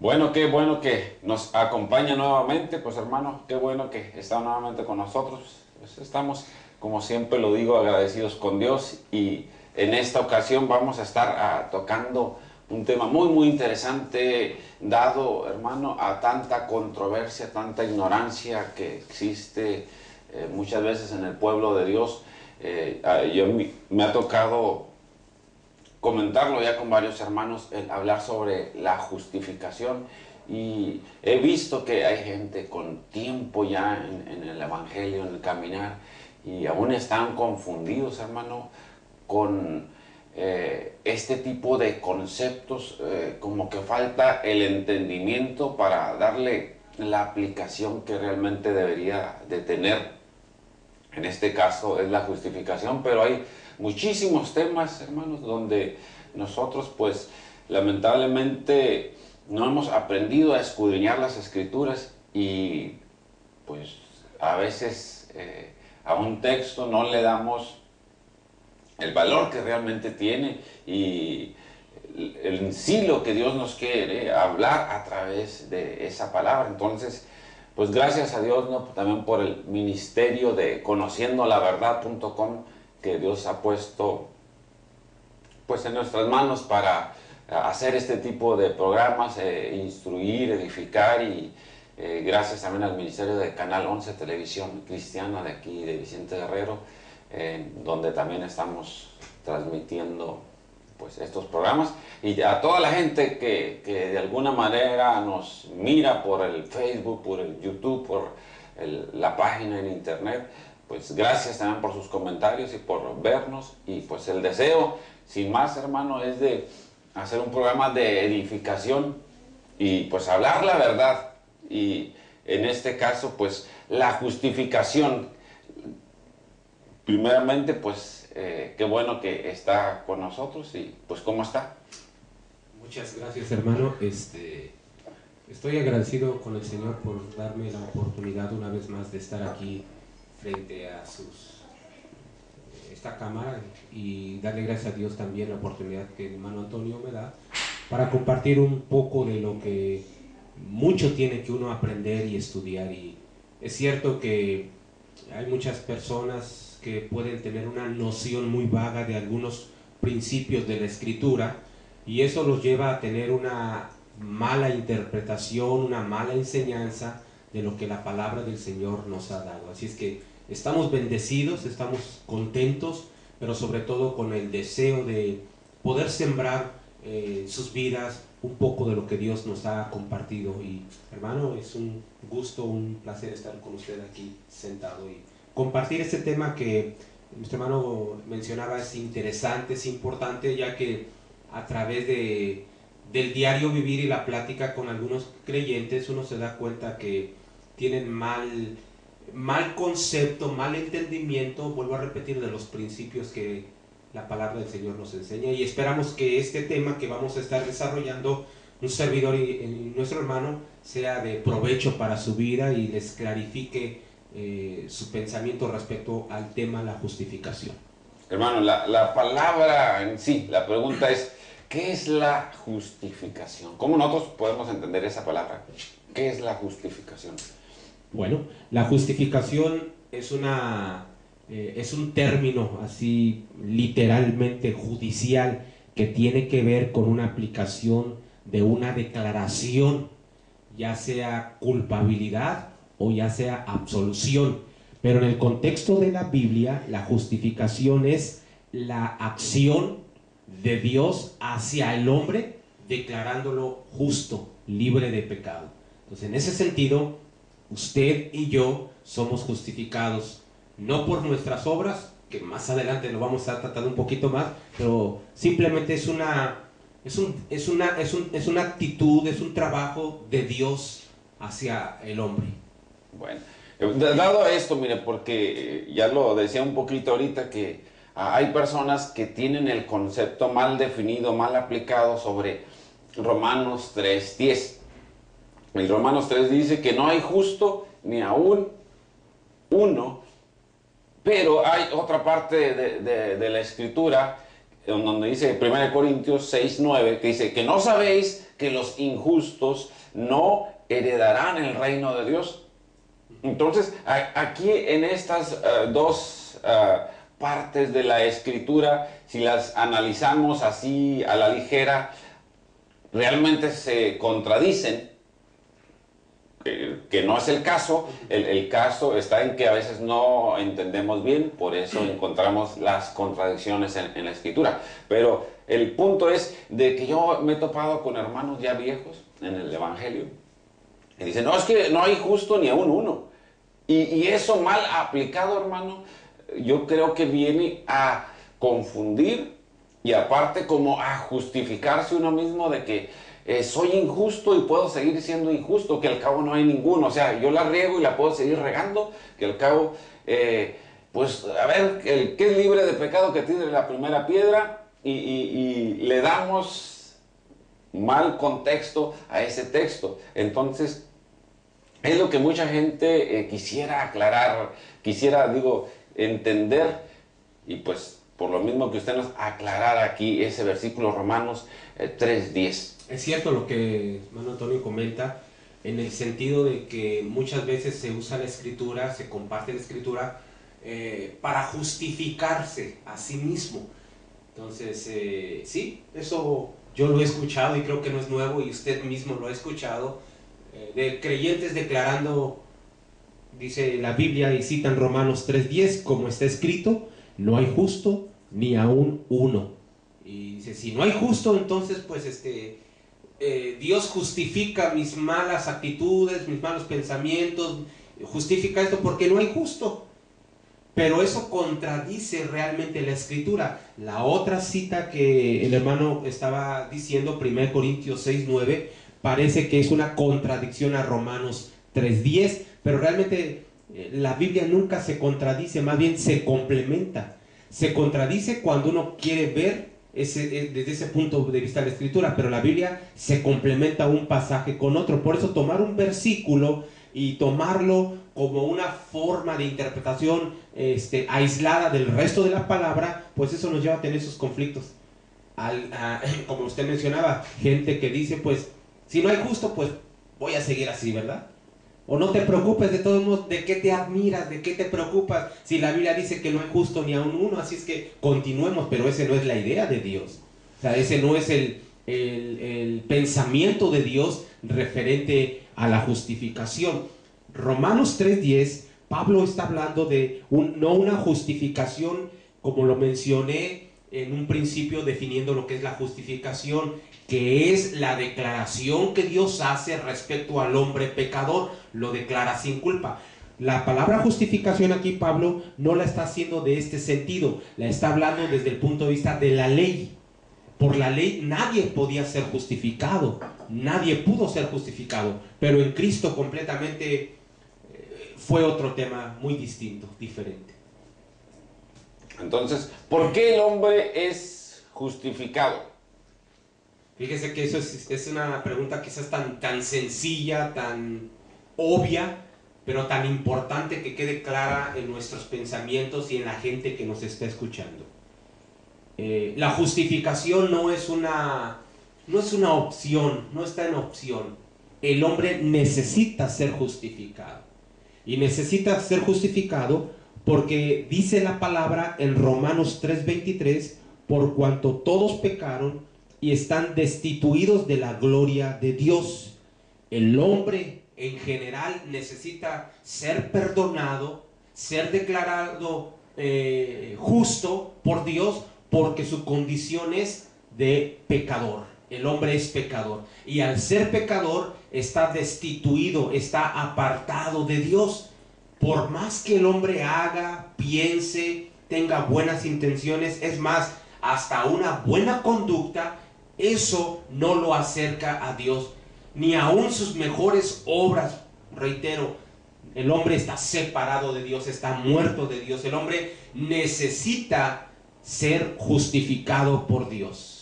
Bueno que nos acompaña nuevamente, pues hermano, qué bueno que está nuevamente con nosotros. Pues estamos, como siempre lo digo, agradecidos con Dios y en esta ocasión vamos a estar tocando un tema muy interesante, dado, hermano, a tanta controversia, tanta ignorancia que existe muchas veces en el pueblo de Dios. Me ha tocado comentarlo ya con varios hermanos, el hablar sobre la justificación, y he visto que hay gente con tiempo ya en el evangelio, en el caminar, y aún están confundidos, hermano, con este tipo de conceptos, como que falta el entendimiento para darle la aplicación que realmente debería de tener. En este caso es la justificación, pero hay muchísimos temas, hermanos, donde nosotros, pues, lamentablemente no hemos aprendido a escudriñar las escrituras y, pues, a veces a un texto no le damos el valor que realmente tiene y en sí lo que Dios nos quiere hablar a través de esa palabra. Entonces, pues gracias a Dios, ¿no? También por el ministerio de conociendolaverdad.com que Dios ha puesto pues en nuestras manos para hacer este tipo de programas, instruir, edificar y gracias también al ministerio de Canal 11 Televisión Cristiana de aquí de Vicente Guerrero, donde también estamos transmitiendo pues estos programas, y a toda la gente que de alguna manera nos mira por el Facebook, por el YouTube, por la página en internet, pues gracias también por sus comentarios y por vernos, y pues el deseo, sin más, hermano, es de hacer un programa de edificación y pues hablar la verdad, y en este caso pues la justificación. Primeramente, pues qué bueno que está con nosotros y pues ¿cómo está? Muchas gracias, hermano. Estoy agradecido con el Señor por darme la oportunidad una vez más de estar aquí frente a esta cámara y darle gracias a Dios también la oportunidad que el hermano Antonio me da para compartir un poco de lo que mucho tiene que uno aprender y estudiar. Y es cierto que hay muchas personas que pueden tener una noción muy vaga de algunos principios de la escritura y eso los lleva a tener una mala interpretación, una mala enseñanza de lo que la palabra del Señor nos ha dado. Así es que estamos bendecidos, estamos contentos, pero sobre todo con el deseo de poder sembrar sus vidas un poco de lo que Dios nos ha compartido. Y hermano, es un gusto, un placer estar con usted aquí sentado y compartir este tema que nuestro hermano mencionaba. Es interesante, es importante, ya que a través del diario vivir y la plática con algunos creyentes uno se da cuenta que tienen mal concepto, mal entendimiento, vuelvo a repetir, de los principios que la palabra del Señor nos enseña, y esperamos que este tema que vamos a estar desarrollando un servidor y nuestro hermano sea de provecho para su vida y les clarifique su pensamiento respecto al tema la justificación. Hermano, la palabra en sí, la pregunta es, ¿qué es la justificación? ¿Cómo nosotros podemos entender esa palabra? ¿Qué es la justificación? Bueno, la justificación es es un término así literalmente judicial que tiene que ver con una aplicación de una declaración, ya sea culpabilidad o ya sea absolución. Pero en el contexto de la Biblia, la justificación es la acción de Dios hacia el hombre, declarándolo justo, libre de pecado. Entonces, en ese sentido, usted y yo somos justificados no por nuestras obras, que más adelante lo vamos a tratar un poquito más, pero simplemente es una actitud, es un trabajo de Dios hacia el hombre. Bueno, dado esto, mire, porque ya lo decía un poquito ahorita, que hay personas que tienen el concepto mal definido, mal aplicado sobre Romanos 3:10. El Romanos 3 dice que no hay justo ni aún uno, pero hay otra parte de la escritura donde dice 1 Corintios 6:9, que dice que no sabéis que los injustos no heredarán el reino de Dios. Entonces, aquí en estas dos partes de la Escritura, si las analizamos así a la ligera, realmente se contradicen, que no es el caso. El caso está en que a veces no entendemos bien, por eso encontramos las contradicciones en la Escritura. Pero el punto es de que yo me he topado con hermanos ya viejos en el Evangelio, y dicen, no, es que no hay justo ni aún uno. Y eso mal aplicado, hermano, yo creo que viene a confundir y aparte como a justificarse uno mismo de que soy injusto y puedo seguir siendo injusto, que al cabo no hay ninguno. O sea, yo la riego y la puedo seguir regando, que al cabo, pues a ver, el que es libre de pecado que tire la primera piedra, y le damos mal contexto a ese texto. Entonces, es lo que mucha gente quisiera aclarar, quisiera, entender, y pues por lo mismo que usted nos aclarara aquí ese versículo Romanos 3:10. Es cierto lo que hermano Antonio comenta, en el sentido de que muchas veces se usa la Escritura, se comparte la Escritura para justificarse a sí mismo. Entonces, sí, eso yo lo he escuchado y creo que no es nuevo y usted mismo lo ha escuchado, de creyentes declarando, dice la Biblia y citan Romanos 3:10, como está escrito, no hay justo ni aún uno. Y dice, si no hay justo, entonces pues Dios justifica mis malas actitudes, mis malos pensamientos, justifica esto porque no hay justo. Pero eso contradice realmente la Escritura. La otra cita que el hermano estaba diciendo, 1 Corintios 6:9, parece que es una contradicción a Romanos 3:10, pero realmente la Biblia nunca se contradice, más bien se complementa. Se contradice cuando uno quiere ver desde ese punto de vista la Escritura, pero la Biblia se complementa un pasaje con otro. Por eso tomar un versículo y tomarlo como una forma de interpretación aislada del resto de la palabra, pues eso nos lleva a tener esos conflictos. Como usted mencionaba, gente que dice, pues, si no hay justo, pues voy a seguir así, ¿verdad? O no te preocupes, de todos modos, ¿de qué te admiras? ¿De qué te preocupas? Si la Biblia dice que no hay justo ni aun uno, así es que continuemos, pero ese no es la idea de Dios. O sea, ese no es el pensamiento de Dios referente a la justificación. Romanos 3:10, Pablo está hablando de no una justificación, como lo mencioné en un principio, definiendo lo que es la justificación, que es la declaración que Dios hace respecto al hombre pecador, lo declara sin culpa. La palabra justificación aquí Pablo no la está haciendo de este sentido, la está hablando desde el punto de vista de la ley. Por la ley nadie podía ser justificado, nadie pudo ser justificado, pero en Cristo completamente fue otro tema muy distinto, diferente. Entonces, ¿por qué el hombre es justificado? Fíjese que eso es una pregunta quizás tan sencilla, tan obvia, pero tan importante que quede clara en nuestros pensamientos y en la gente que nos está escuchando. La justificación no es una opción, no está en opción. El hombre necesita ser justificado. Y necesita ser justificado porque dice la palabra en Romanos 3:23, por cuanto todos pecaron y están destituidos de la gloria de Dios. El hombre en general necesita ser perdonado, ser declarado justo por Dios, porque su condición es de pecador. El hombre es pecador y al ser pecador está destituido, está apartado de Dios. Por más que el hombre haga, piense, tenga buenas intenciones, es más, hasta una buena conducta, eso no lo acerca a Dios, ni aun sus mejores obras. Reitero, el hombre está separado de Dios, está muerto de Dios. El hombre necesita ser justificado por Dios.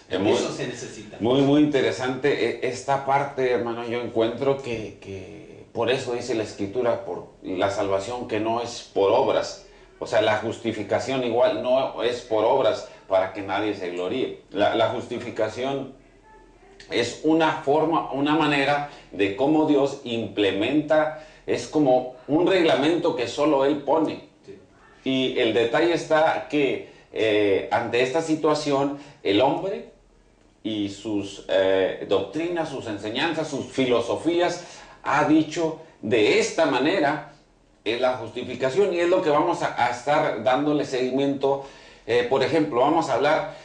Eso se necesita. Muy interesante esta parte, hermano. Yo encuentro que por eso dice la Escritura, por la salvación, que no es por obras. O sea, la justificación igual no es por obras para que nadie se gloríe. La justificación es una forma, una manera de cómo Dios implementa, es como un reglamento que solo Él pone. Sí. Y el detalle está que ante esta situación, el hombre y sus doctrinas, sus enseñanzas, sus filosofías, ha dicho de esta manera es la justificación, y es lo que vamos a estar dándole seguimiento. Por ejemplo, vamos a hablar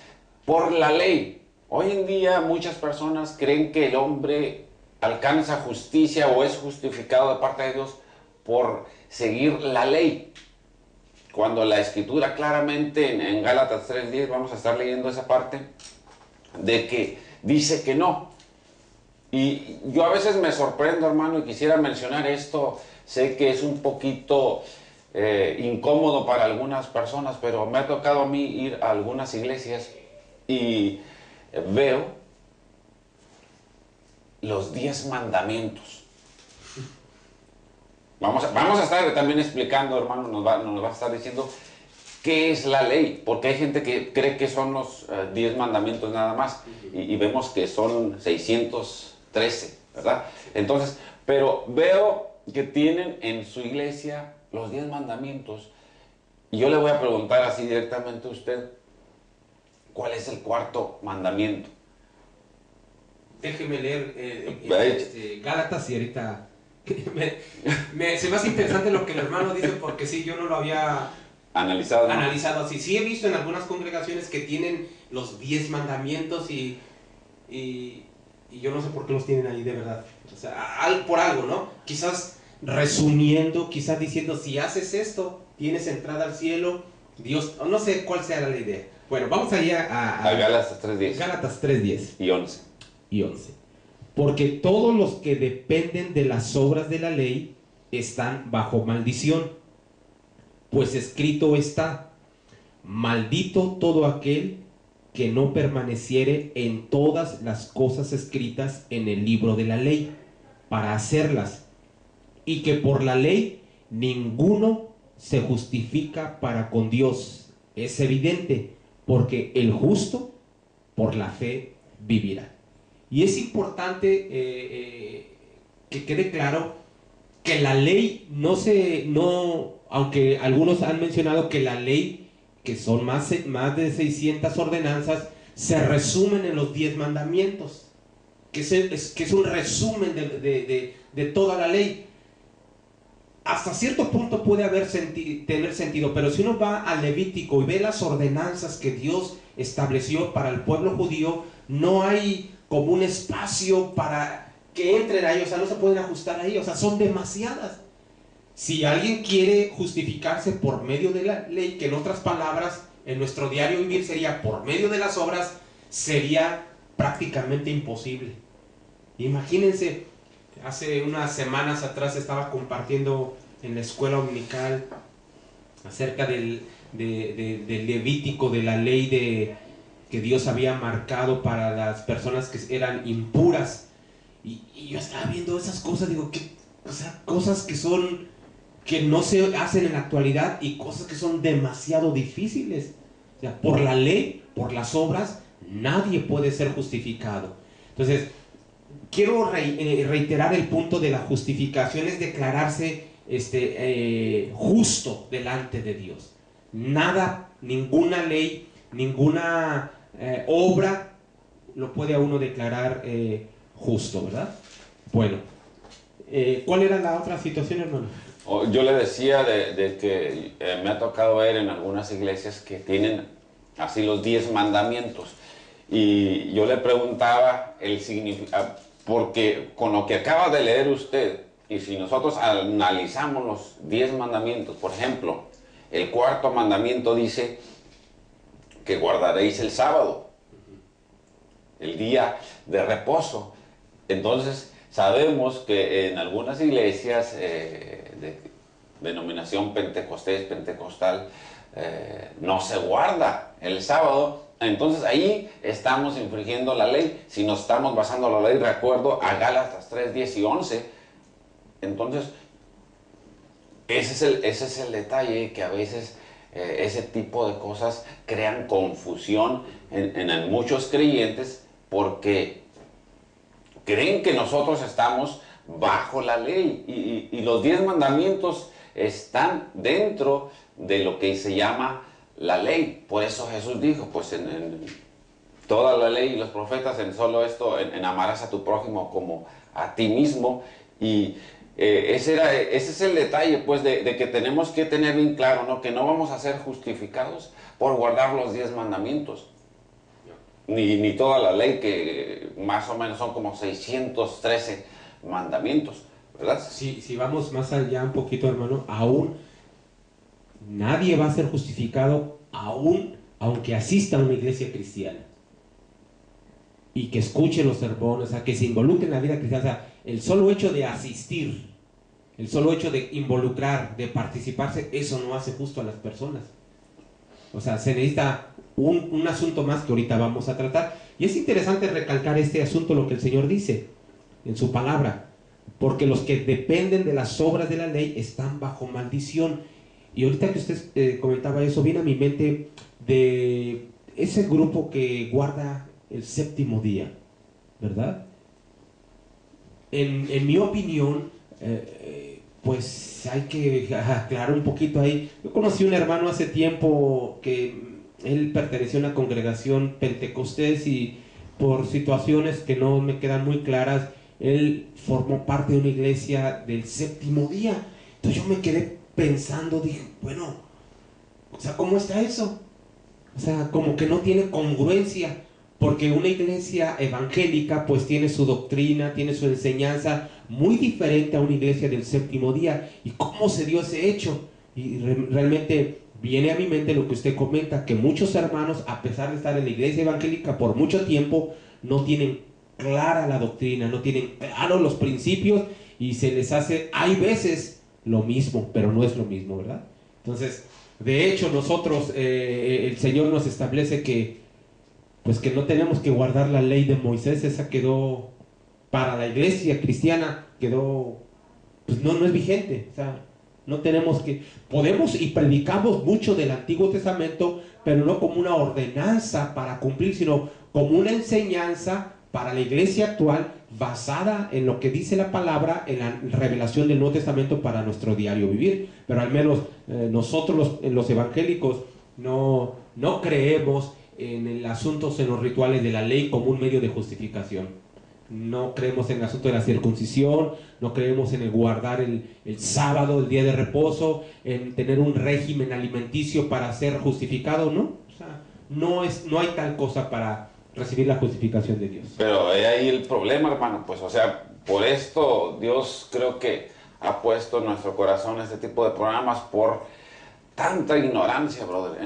por la ley. Hoy en día muchas personas creen que el hombre alcanza justicia o es justificado de parte de Dios por seguir la ley, cuando la Escritura claramente en Gálatas 3:10, vamos a estar leyendo esa parte, de que dice que no. Y yo a veces me sorprendo, hermano, y quisiera mencionar esto. Sé que es un poquito incómodo para algunas personas, pero me ha tocado a mí ir a algunas iglesias y veo los 10 mandamientos. Vamos a estar también explicando, hermano, nos va a estar diciendo qué es la ley, porque hay gente que cree que son los 10 mandamientos nada más, y vemos que son 613, ¿verdad? Entonces, pero veo que tienen en su iglesia los 10 mandamientos, y yo le voy a preguntar así directamente a usted, ¿cuál es el cuarto mandamiento? Déjeme leer Gálatas, y ahorita se me hace interesante lo que el hermano dice, porque sí, yo no lo había Analizado así. Sí he visto en algunas congregaciones que tienen los 10 mandamientos y yo no sé por qué los tienen ahí de verdad. O sea, por algo, ¿no? Quizás resumiendo, quizás diciendo, si haces esto, tienes entrada al cielo, Dios, no sé cuál sea la idea. Bueno, vamos allá a Gálatas 3:10. Gálatas 3:10 y 11. y 11. Porque todos los que dependen de las obras de la ley están bajo maldición. Pues escrito está: maldito todo aquel que no permaneciere en todas las cosas escritas en el libro de la ley, para hacerlas. Y que por la ley ninguno se justifica para con Dios. Es evidente, porque el justo por la fe vivirá. Y es importante que quede claro que la ley aunque algunos han mencionado que la ley, que son más de 600 ordenanzas, se resumen en los 10 mandamientos, que es un resumen de toda la ley. Hasta cierto punto puede tener sentido, pero si uno va al Levítico y ve las ordenanzas que Dios estableció para el pueblo judío, no hay como un espacio para que entren ahí, o sea, no se pueden ajustar ahí, o sea, son demasiadas. Si alguien quiere justificarse por medio de la ley, que en otras palabras, en nuestro diario vivir sería por medio de las obras, sería prácticamente imposible. Imagínense, hace unas semanas atrás estaba compartiendo en la escuela dominical acerca del Levítico, de la ley que Dios había marcado para las personas que eran impuras. Y yo estaba viendo esas cosas, digo, o sea, cosas que no se hacen en la actualidad, y cosas que son demasiado difíciles. O sea, por la ley, por las obras, nadie puede ser justificado. Entonces, quiero reiterar el punto de la justificación: es declararse justo delante de Dios. Nada, ninguna ley, ninguna obra lo puede a uno declarar justo, ¿verdad? Bueno, ¿cuál era la otra situación, hermano? Yo le decía de que me ha tocado ver en algunas iglesias que tienen así los 10 mandamientos, y yo le preguntaba el significado, porque con lo que acaba de leer usted, y si nosotros analizamos los 10 mandamientos, por ejemplo, el cuarto mandamiento dice que guardaréis el sábado, el día de reposo. Entonces sabemos que en algunas iglesias de denominación pentecostal no se guarda el sábado. Entonces ahí estamos infringiendo la ley, si nos estamos basando en la ley de acuerdo a Gálatas 3:10 y 11. Entonces ese es el detalle, que a veces ese tipo de cosas crean confusión en muchos creyentes, porque creen que nosotros estamos bajo la ley y los 10 mandamientos están dentro de lo que se llama la ley. Por eso Jesús dijo, pues en toda la ley y los profetas, en solo esto, en amarás a tu prójimo como a ti mismo. Y ese es el detalle, pues, de que tenemos que tener bien claro, ¿no? Que no vamos a ser justificados por guardar los 10 mandamientos. Ni toda la ley, que más o menos son como 613 mandamientos, ¿verdad? Si vamos más allá un poquito, hermano, aún nadie va a ser justificado, aún aunque asista a una iglesia cristiana y que escuche los sermones, o sea, que se involucre en la vida cristiana. O sea, el solo hecho de asistir, el solo hecho de involucrar, de participarse, eso no hace justo a las personas. O sea, se necesita un asunto más que ahorita vamos a tratar. Y es interesante recalcar este asunto, lo que el Señor dice en su palabra. Porque los que dependen de las obras de la ley están bajo maldición. Y ahorita que usted comentaba eso, viene a mi mente de ese grupo que guarda el séptimo día, ¿verdad? En mi opinión, pues hay que aclarar un poquito ahí. Yo conocí un hermano hace tiempo que él perteneció a una congregación pentecostés y por situaciones que no me quedan muy claras, él formó parte de una iglesia del séptimo día. Entonces yo me quedé pensando, dije, bueno, o sea, ¿cómo está eso? O sea, como que no tiene congruencia, porque una iglesia evangélica pues tiene su doctrina, tiene su enseñanza muy diferente a una iglesia del séptimo día. ¿Y cómo se dio ese hecho? Y realmente viene a mi mente lo que usted comenta, que muchos hermanos, a pesar de estar en la iglesia evangélica por mucho tiempo, no tienen clara la doctrina, no tienen claros los principios y se les hace, hay veces, lo mismo, pero no es lo mismo, ¿verdad? Entonces, de hecho, nosotros, el Señor nos establece que, pues que no tenemos que guardar la ley de Moisés. Esa quedó, para la iglesia cristiana, quedó, pues no es vigente. O sea, no tenemos que, podemos y predicamos mucho del Antiguo Testamento, pero no como una ordenanza para cumplir, sino como una enseñanza para la iglesia actual, basada en lo que dice la palabra, en la revelación del Nuevo Testamento para nuestro diario vivir. Pero al menos nosotros los evangélicos no creemos en el asunto, en los rituales de la ley como un medio de justificación. No creemos en el asunto de la circuncisión, no creemos en el guardar el sábado, el día de reposo, en tener un régimen alimenticio para ser justificado, ¿no? O sea, no hay tal cosa para recibir la justificación de Dios. Pero ahí el problema, hermano, pues, o sea, por esto Dios creo que ha puesto en nuestro corazón este tipo de programas por tanta ignorancia, brother.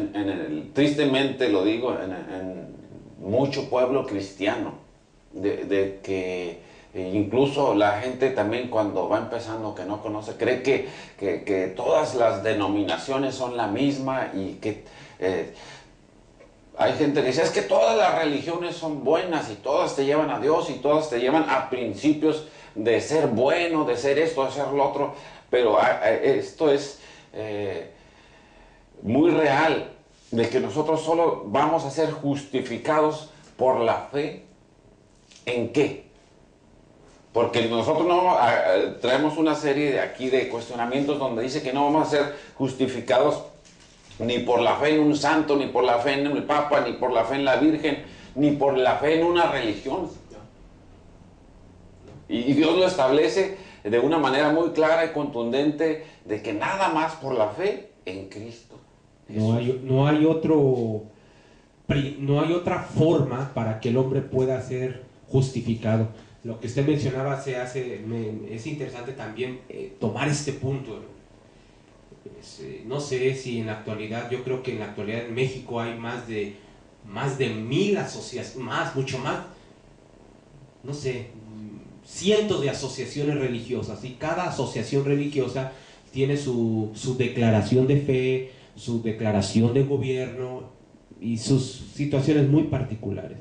Tristemente lo digo, en mucho pueblo cristiano, de que incluso la gente también cuando va empezando, que no conoce, cree que todas las denominaciones son la misma y que hay gente que dice, es que todas las religiones son buenas y todas te llevan a Dios y todas te llevan a principios de ser bueno, de ser esto, de ser lo otro, pero esto es muy real, de que nosotros solo vamos a ser justificados por la fe. ¿En qué? Porque nosotros no traemos una serie de aquí de cuestionamientos donde dice que no vamos a ser justificados ni por la fe en un santo, ni por la fe en el Papa, ni por la fe en la Virgen, ni por la fe en una religión. Y Dios lo establece de una manera muy clara y contundente de que nada más por la fe en Cristo. No hay otra forma para que el hombre pueda ser justificado. Lo que usted mencionaba es interesante también tomar este punto. No sé si en la actualidad, yo creo que en la actualidad en México hay más de 1000 asociaciones, mucho más, no sé, cientos de asociaciones religiosas, y cada asociación religiosa tiene su declaración de fe, su declaración de gobierno y sus situaciones muy particulares.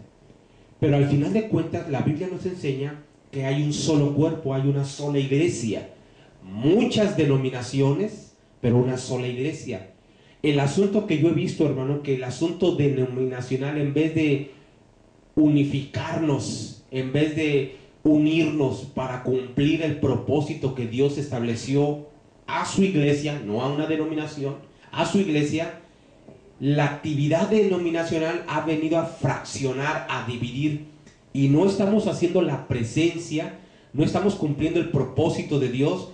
Pero al final de cuentas la Biblia nos enseña que hay un solo cuerpo, hay una sola iglesia, muchas denominaciones, pero una sola iglesia. El asunto que yo he visto, hermano, que el asunto denominacional, en vez de unificarnos, en vez de unirnos para cumplir el propósito que Dios estableció a su iglesia, no a una denominación, a su iglesia, la actividad denominacional ha venido a fraccionar, a dividir, y no estamos haciendo la presencia, no estamos cumpliendo el propósito de Dios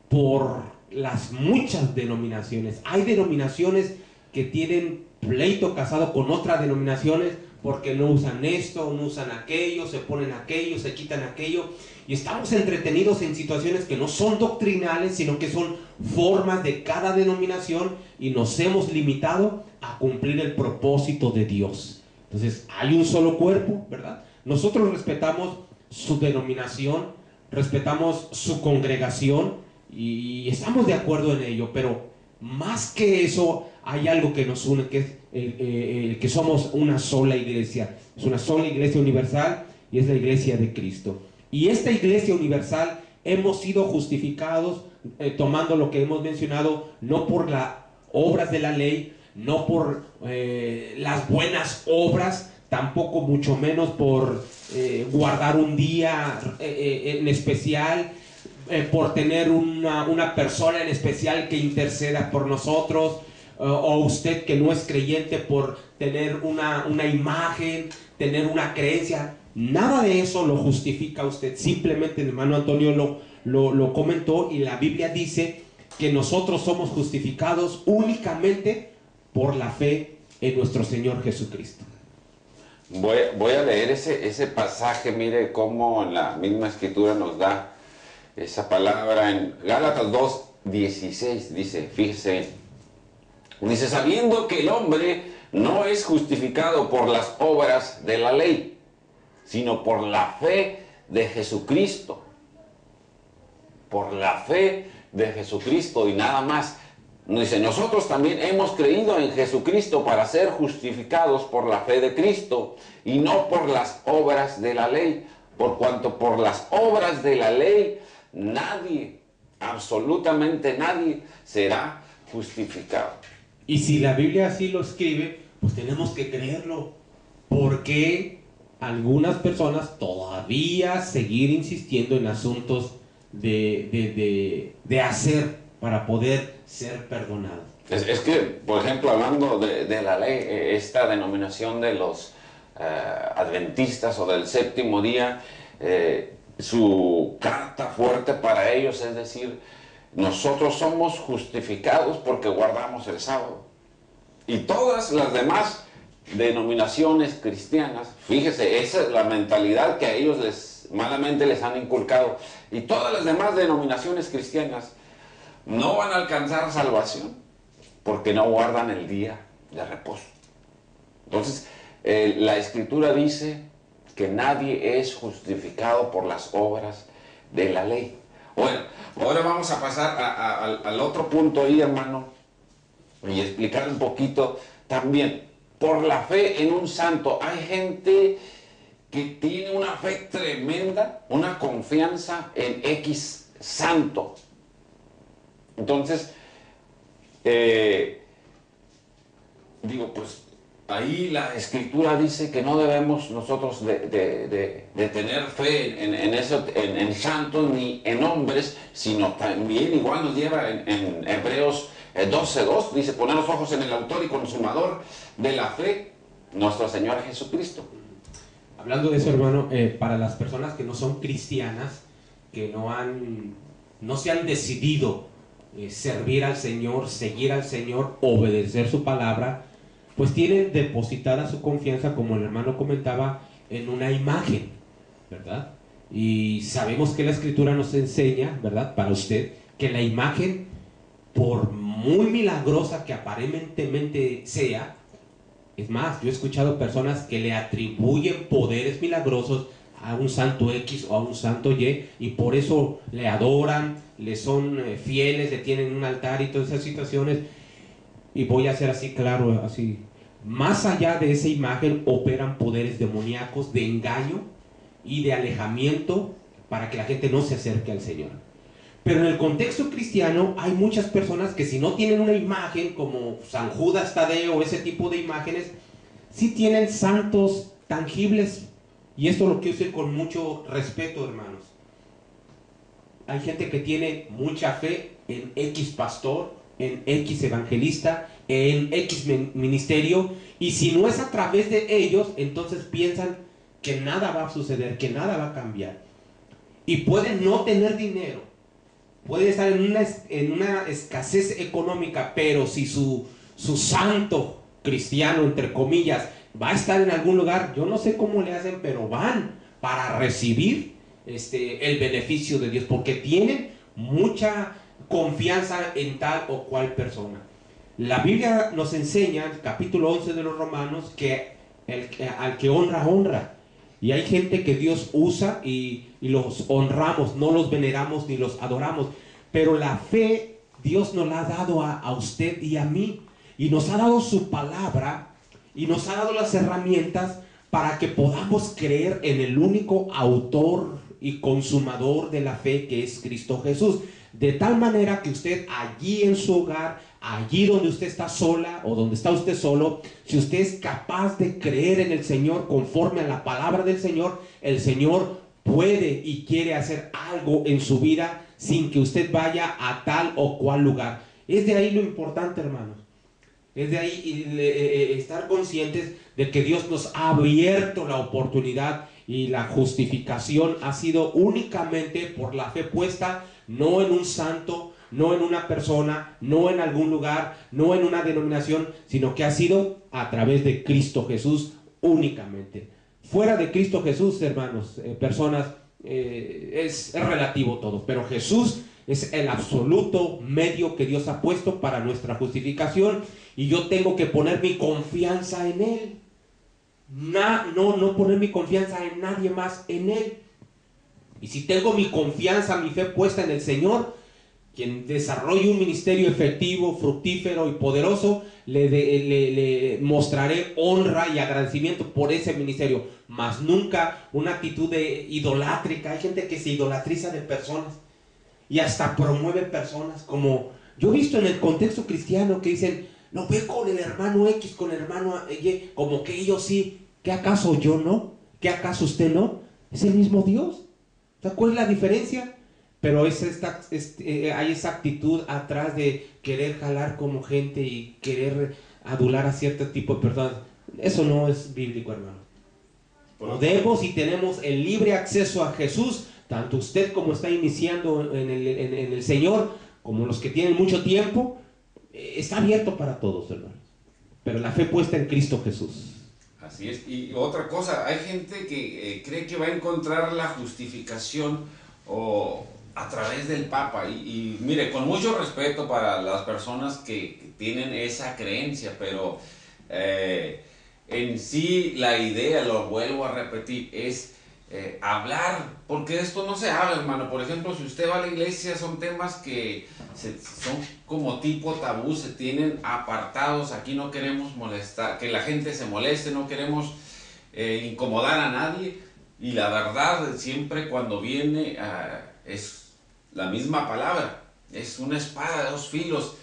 por las muchas denominaciones. Hay denominaciones que tienen pleito casado con otras denominaciones porque no usan esto, no usan aquello, se ponen aquello, se quitan aquello, y estamos entretenidos en situaciones que no son doctrinales, sino que son formas de cada denominación, y nos hemos limitado a cumplir el propósito de Dios. Entonces, hay un solo cuerpo, ¿verdad? Nosotros respetamos su denominación, respetamos su congregación, y estamos de acuerdo en ello, pero más que eso, hay algo que nos une, que es que somos una sola iglesia. Es una sola iglesia universal, y es la iglesia de Cristo. Y esta iglesia universal hemos sido justificados, tomando lo que hemos mencionado, no por las obras de la ley, no por las buenas obras, tampoco mucho menos por guardar un día en especial, por tener una persona en especial que interceda por nosotros, o usted que no es creyente por tener una imagen, tener una creencia. Nada de eso lo justifica usted. Simplemente el hermano Antonio lo comentó, y la Biblia dice que nosotros somos justificados únicamente por la fe en nuestro Señor Jesucristo. Voy a leer ese pasaje. Mire cómo en la misma escritura nos da esa palabra en Gálatas 2:16. Dice, fíjese, dice, sabiendo que el hombre no es justificado por las obras de la ley, sino por la fe de Jesucristo. Por la fe de Jesucristo y nada más. Dice, nosotros también hemos creído en Jesucristo para ser justificados por la fe de Cristo y no por las obras de la ley, por cuanto por las obras de la ley nadie, absolutamente nadie, será justificado. Y si la Biblia así lo escribe, pues tenemos que creerlo. Porque algunas personas todavía seguir insistiendo en asuntos de hacer para poder ser perdonados. Es que, por ejemplo, hablando de la ley, esta denominación de los adventistas o del séptimo día, su carta fuerte para ellos es decir, nosotros somos justificados porque guardamos el sábado. Y todas las demás denominaciones cristianas, fíjese, esa es la mentalidad que a ellos malamente les han inculcado. Y todas las demás denominaciones cristianas no van a alcanzar salvación porque no guardan el día de reposo. Entonces, la Escritura dice que nadie es justificado por las obras de la ley. Bueno, ahora vamos a pasar al otro punto ahí, hermano, y explicar un poquito también. Por la fe en un santo, hay gente que tiene una fe tremenda, una confianza en X santo. Entonces, digo, pues ahí la Escritura dice que no debemos nosotros de tener fe en santos ni en hombres, sino también, igual nos lleva en Hebreos 12:2, dice, poner los ojos en el autor y consumador de la fe, nuestro Señor Jesucristo. Hablando de eso, hermano, para las personas que no son cristianas, que no se han decidido servir al Señor, seguir al Señor, obedecer su palabra, pues tienen depositada su confianza, como el hermano comentaba, en una imagen, ¿verdad? Y sabemos que la Escritura nos enseña, ¿verdad? Para usted, que la imagen, por muy milagrosa que aparentemente sea, es más, yo he escuchado personas que le atribuyen poderes milagrosos a un santo X o a un santo Y, y por eso le adoran, le son fieles, le tienen un altar y todas esas situaciones. Y voy a hacer así claro, así, más allá de esa imagen operan poderes demoníacos de engaño y de alejamiento para que la gente no se acerque al Señor. Pero en el contexto cristiano hay muchas personas que, si no tienen una imagen como San Judas Tadeo, ese tipo de imágenes, sí tienen santos tangibles Y esto lo quiero decir con mucho respeto, hermanos. Hay gente que tiene mucha fe en X pastor, en X evangelista, en X ministerio, y si no es a través de ellos, entonces piensan que nada va a suceder, que nada va a cambiar. Y pueden no tener dinero, pueden estar en una escasez económica, pero si su santo cristiano, entre comillas, va a estar en algún lugar, yo no sé cómo le hacen, pero van para recibir el beneficio de Dios, porque tienen mucha confianza en tal o cual persona. La Biblia nos enseña, el capítulo 11 de los Romanos, que al que honra, honra. Y hay gente que Dios usa y los honramos, no los veneramos ni los adoramos. Pero la fe Dios nos la ha dado a usted y a mí. Y nos ha dado su palabra y nos ha dado las herramientas para que podamos creer en el único autor y consumador de la fe, que es Cristo Jesús. De tal manera que usted allí en su hogar, allí donde usted está sola o donde está usted solo, si usted es capaz de creer en el Señor conforme a la palabra del Señor, el Señor puede y quiere hacer algo en su vida sin que usted vaya a tal o cual lugar. Es de ahí lo importante, hermanos. Es de ahí estar conscientes de que Dios nos ha abierto la oportunidad, y la justificación ha sido únicamente por la fe puesta, no en un santo, no en una persona, no en algún lugar, no en una denominación, sino que ha sido a través de Cristo Jesús únicamente. Fuera de Cristo Jesús, hermanos, personas, es relativo todo, pero Jesús es el absoluto medio que Dios ha puesto para nuestra justificación, y yo tengo que poner mi confianza en Él. No poner mi confianza en nadie más, en Él. Y si tengo mi confianza, mi fe puesta en el Señor, quien desarrolle un ministerio efectivo, fructífero y poderoso, le mostraré honra y agradecimiento por ese ministerio, mas nunca una actitud idolátrica. Hay gente que se idolatriza de personas y hasta promueve personas, como yo he visto en el contexto cristiano, que dicen: no, ve con el hermano X, con el hermano Y, como que ellos sí. ¿Qué acaso yo no? ¿Qué acaso usted no? Es el mismo Dios. ¿Cuál es la diferencia? Pero hay esa actitud atrás de querer jalar como gente y querer adular a cierto tipo de personas. Eso no es bíblico, hermano. Podemos y tenemos el libre acceso a Jesús, tanto usted como está iniciando en el Señor, como los que tienen mucho tiempo. Está abierto para todos, hermanos. Pero la fe puesta en Cristo Jesús. Así es. Y otra cosa, hay gente que cree que va a encontrar la justificación a través del Papa. Y mire, con mucho respeto para las personas que tienen esa creencia, pero en sí la idea, lo vuelvo a repetir, es hablar, porque esto no se habla, hermano. Por ejemplo, si usted va a la iglesia, son temas que son como tipo tabú, se tienen apartados. Aquí no queremos molestar, que la gente se moleste, no queremos incomodar a nadie. Y la verdad, siempre cuando viene, es la misma palabra, es una espada de dos filos,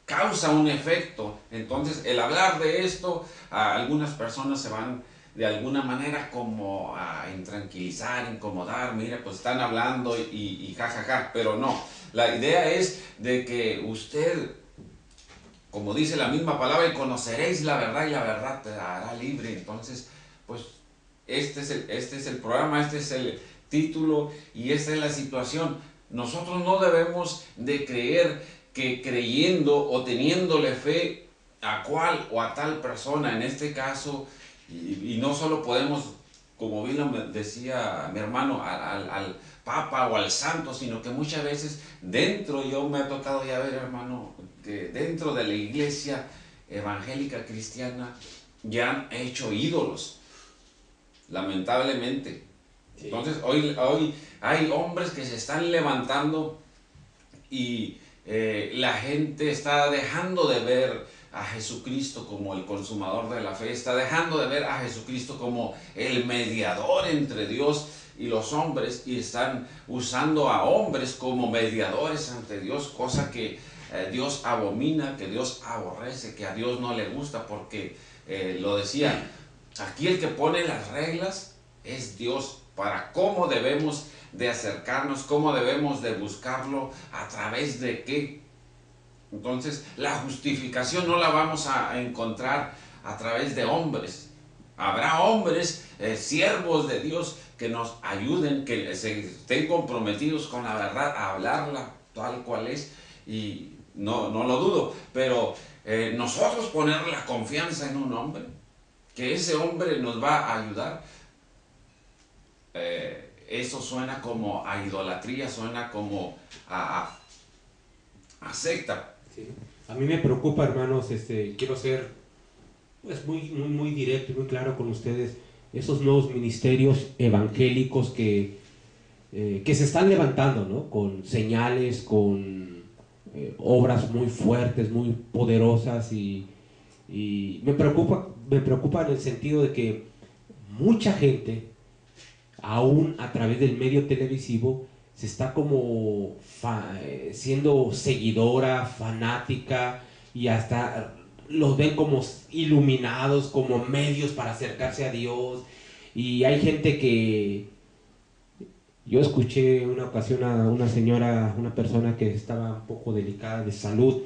causa un efecto. Entonces, el hablar de esto, a algunas personas se van de alguna manera como a intranquilizar, incomodar. Mira, pues están hablando y jajaja, pero no. La idea es de que usted, como dice la misma palabra, y conoceréis la verdad y la verdad te hará libre. Entonces, pues este es el programa, este es el título y esta es la situación. Nosotros no debemos de creer que creyendo o teniéndole fe a cual o a tal persona, en este caso, y no solo podemos, como bien lo decía mi hermano, al Papa o al Santo, sino que muchas veces dentro, yo me ha tocado ya ver, hermano, que dentro de la iglesia evangélica cristiana ya han hecho ídolos, lamentablemente. Sí. Entonces hoy hay hombres que se están levantando y la gente está dejando de ver a Jesucristo como el consumador de la fe, está dejando de ver a Jesucristo como el mediador entre Dios y los hombres, y están usando a hombres como mediadores ante Dios, cosa que Dios abomina, que Dios aborrece, que a Dios no le gusta, porque lo decía, aquí el que pone las reglas es Dios, para cómo debemos de acercarnos, cómo debemos de buscarlo, a través de qué. Entonces, la justificación no la vamos a encontrar a través de hombres. Habrá hombres, siervos de Dios, que nos ayuden, que estén comprometidos con la verdad, a hablarla tal cual es, y no lo dudo, pero nosotros poner la confianza en un hombre, que ese hombre nos va a ayudar, eso suena como a idolatría, suena como a secta. Sí. A mí me preocupa, hermanos, quiero ser pues muy directo y muy claro con ustedes, esos nuevos ministerios evangélicos que se están levantando, ¿no? Con señales, con obras muy fuertes, muy poderosas, y me preocupa en el sentido de que mucha gente, aún a través del medio televisivo, se está como siendo seguidora, fanática, y hasta los ven como iluminados, como medios para acercarse a Dios. Y hay gente que... Yo escuché una ocasión a una señora, una persona que estaba un poco delicada de salud,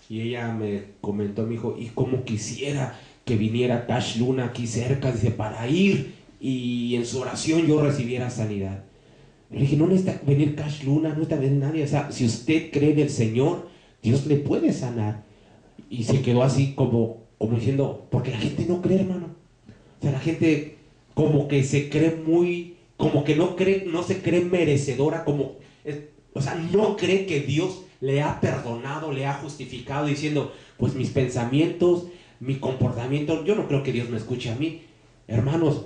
y ella me comentó, me dijo, y cómo quisiera que viniera Cash Luna aquí cerca, dice, para ir y en su oración yo recibiera sanidad. Le dije, no necesita venir Cash Luna, no necesita venir nadie, o sea, si usted cree en el Señor, Dios le puede sanar. Y se quedó así como diciendo, porque la gente no cree, hermano. O sea, la gente como que se cree muy, como que no se cree merecedora, o sea, no cree que Dios le ha perdonado, le ha justificado, diciendo, pues mis pensamientos, mi comportamiento, yo no creo que Dios me escuche a mí. Hermanos,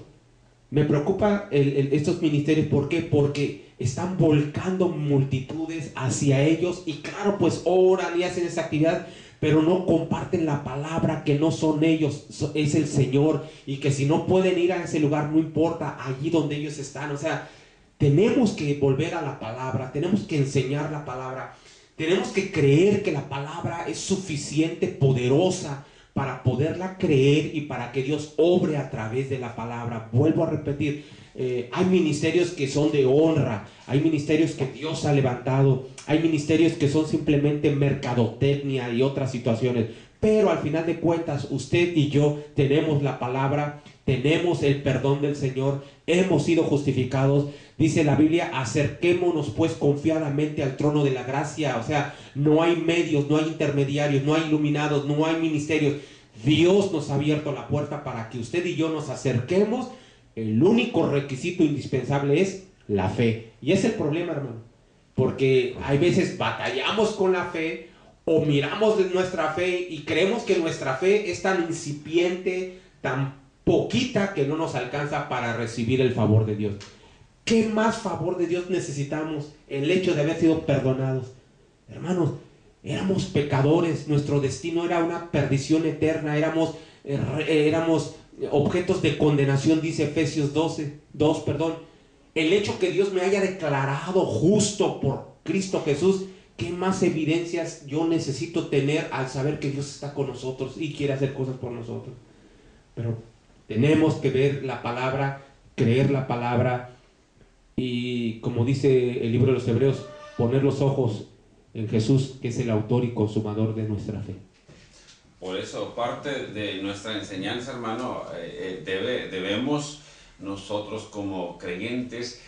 me preocupa estos ministerios. ¿Por qué? Porque están volcando multitudes hacia ellos, y claro, pues oran y hacen esa actividad, pero no comparten la palabra, que no son ellos, es el Señor, y que si no pueden ir a ese lugar, no importa, allí donde ellos están. O sea, tenemos que volver a la palabra, tenemos que enseñar la palabra, tenemos que creer que la palabra es suficiente, poderosa, para poderla creer y para que Dios obre a través de la palabra. Vuelvo a repetir, hay ministerios que son de honra, hay ministerios que Dios ha levantado, hay ministerios que son simplemente mercadotecnia y otras situaciones, pero al final de cuentas usted y yo tenemos la palabra, tenemos el perdón del Señor, hemos sido justificados. Dice la Biblia, acerquémonos pues confiadamente al trono de la gracia. O sea, no hay medios, no hay intermediarios, no hay iluminados, no hay ministerios. Dios nos ha abierto la puerta para que usted y yo nos acerquemos. El único requisito indispensable es la fe. Y es el problema, hermano, porque hay veces batallamos con la fe, o miramos de nuestra fe y creemos que nuestra fe es tan incipiente, tan poquita, que no nos alcanza para recibir el favor de Dios. ¿Qué más favor de Dios necesitamos? El hecho de haber sido perdonados. Hermanos, éramos pecadores, nuestro destino era una perdición eterna, éramos objetos de condenación, dice Efesios 2. El hecho que Dios me haya declarado justo por Cristo Jesús, ¿qué más evidencias yo necesito tener al saber que Dios está con nosotros y quiere hacer cosas por nosotros? Pero tenemos que ver la palabra, creer la palabra, y como dice el libro de los Hebreos, poner los ojos en Jesús, que es el autor y consumador de nuestra fe. Por eso, parte de nuestra enseñanza, hermano, debemos nosotros como creyentes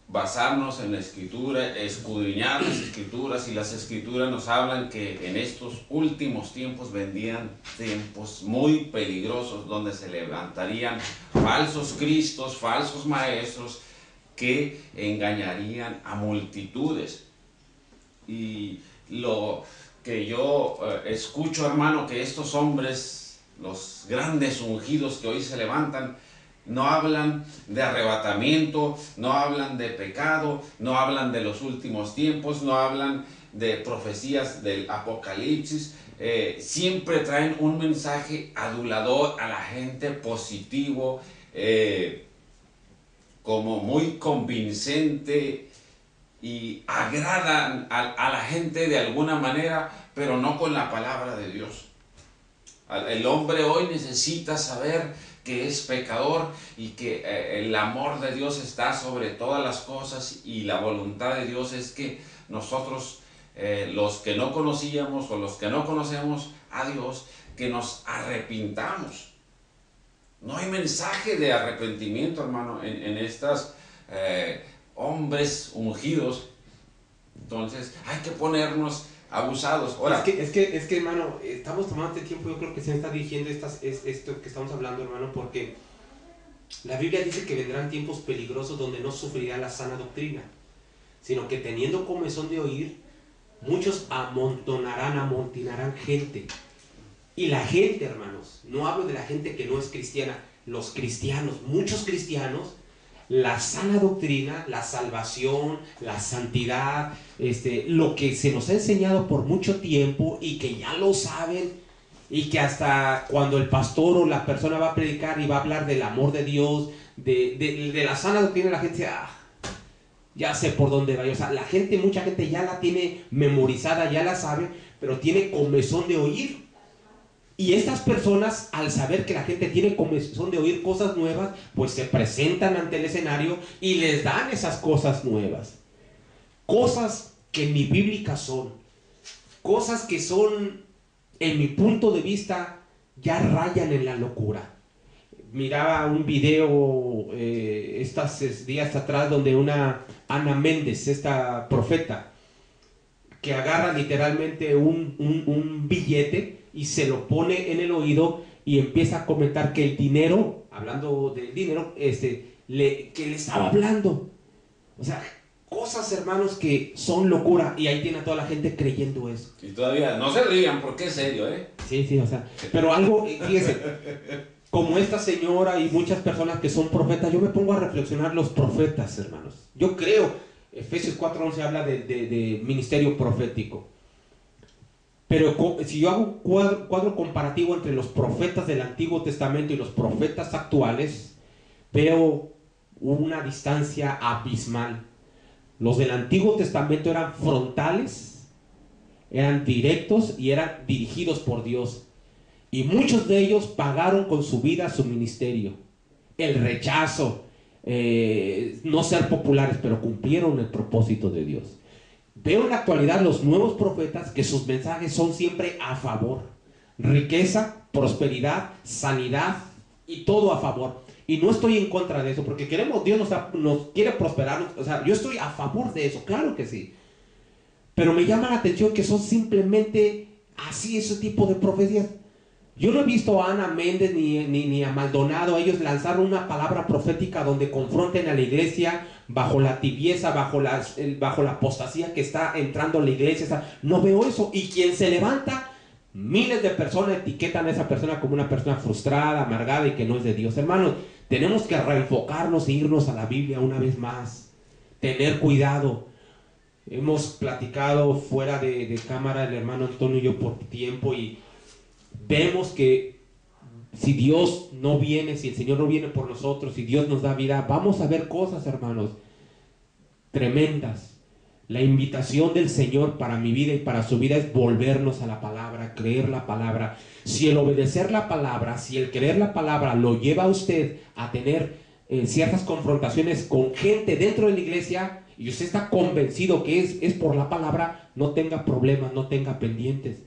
basarnos en la Escritura, escudriñar las Escrituras, y las Escrituras nos hablan que en estos últimos tiempos vendrían tiempos muy peligrosos, donde se levantarían falsos cristos, falsos maestros, que engañarían a multitudes. Y lo que yo escucho, hermano, que estos hombres, los grandes ungidos que hoy se levantan, no hablan de arrebatamiento, no hablan de pecado, no hablan de los últimos tiempos, no hablan de profecías del Apocalipsis. Siempre traen un mensaje adulador a la gente, positivo, como muy convincente, y agradan a la gente de alguna manera, pero no con la palabra de Dios. El hombre hoy necesita saber que es pecador y que el amor de Dios está sobre todas las cosas, y la voluntad de Dios es que nosotros, los que no conocíamos o los que no conocemos a Dios, que nos arrepintamos. No hay mensaje de arrepentimiento, hermano, en estas hombres ungidos. Entonces hay que ponernos abusados. Ahora, es que hermano, estamos tomando este tiempo, yo creo que se está dirigiendo esto que estamos hablando, hermano, porque la Biblia dice que vendrán tiempos peligrosos donde no sufrirá la sana doctrina, sino que teniendo comezón de oír, muchos amontinarán gente. Y la gente, hermanos, no hablo de la gente que no es cristiana, los cristianos, muchos cristianos, la sana doctrina, la salvación, la santidad, lo que se nos ha enseñado por mucho tiempo y que ya lo saben, y que hasta cuando el pastor o la persona va a predicar y va a hablar del amor de Dios, de la sana doctrina, la gente dice, ya sé por dónde va. O sea, mucha gente ya la tiene memorizada, ya la sabe, pero tiene comezón de oír. Y estas personas, al saber que la gente tiene comezón de oír cosas nuevas, pues se presentan ante el escenario y les dan esas cosas nuevas. Cosas que ni bíblicas son. Cosas que son, en mi punto de vista, ya rayan en la locura. Miraba un video estos días atrás donde una Ana Méndez, esta profeta, que agarra literalmente un billete y se lo pone en el oído y empieza a comentar que el dinero, hablando del dinero, que le estaba hablando. O sea, cosas, hermanos, que son locura, y ahí tiene a toda la gente creyendo eso. Y todavía, no se rían porque es serio, ¿eh? Sí, o sea, pero algo, fíjese, como esta señora y muchas personas que son profetas, yo me pongo a reflexionar los profetas, hermanos. Yo creo, Efesios 4:11 habla de ministerio profético. Pero si yo hago un cuadro comparativo entre los profetas del Antiguo Testamento y los profetas actuales, veo una distancia abismal. Los del Antiguo Testamento eran frontales, eran directos y eran dirigidos por Dios. Y muchos de ellos pagaron con su vida su ministerio. El rechazo, no ser populares, pero cumplieron el propósito de Dios. Veo en la actualidad los nuevos profetas que sus mensajes son siempre a favor. Riqueza, prosperidad, sanidad y todo a favor. Y no estoy en contra de eso, porque Dios nos quiere prosperar. O sea, yo estoy a favor de eso, claro que sí. Pero me llama la atención que son simplemente así, ese tipo de profecías. Yo no he visto a Ana Méndez ni a Maldonado, ellos lanzaron una palabra profética donde confronten a la iglesia bajo la tibieza, bajo la apostasía que está entrando en la iglesia. O sea, no veo eso. Y quien se levanta, miles de personas etiquetan a esa persona como una persona frustrada, amargada y que no es de Dios. Hermanos, tenemos que reenfocarnos e irnos a la Biblia una vez más. Tener cuidado. Hemos platicado fuera de cámara el hermano Antonio y yo por tiempo, y vemos que si Dios no viene, si el Señor no viene por nosotros, si Dios nos da vida, vamos a ver cosas, hermanos, tremendas. La invitación del Señor para mi vida y para su vida es volvernos a la palabra, creer la palabra. Si el obedecer la palabra, si el creer la palabra lo lleva a usted a tener ciertas confrontaciones con gente dentro de la iglesia, y usted está convencido que es por la palabra, no tenga problemas, no tenga pendientes.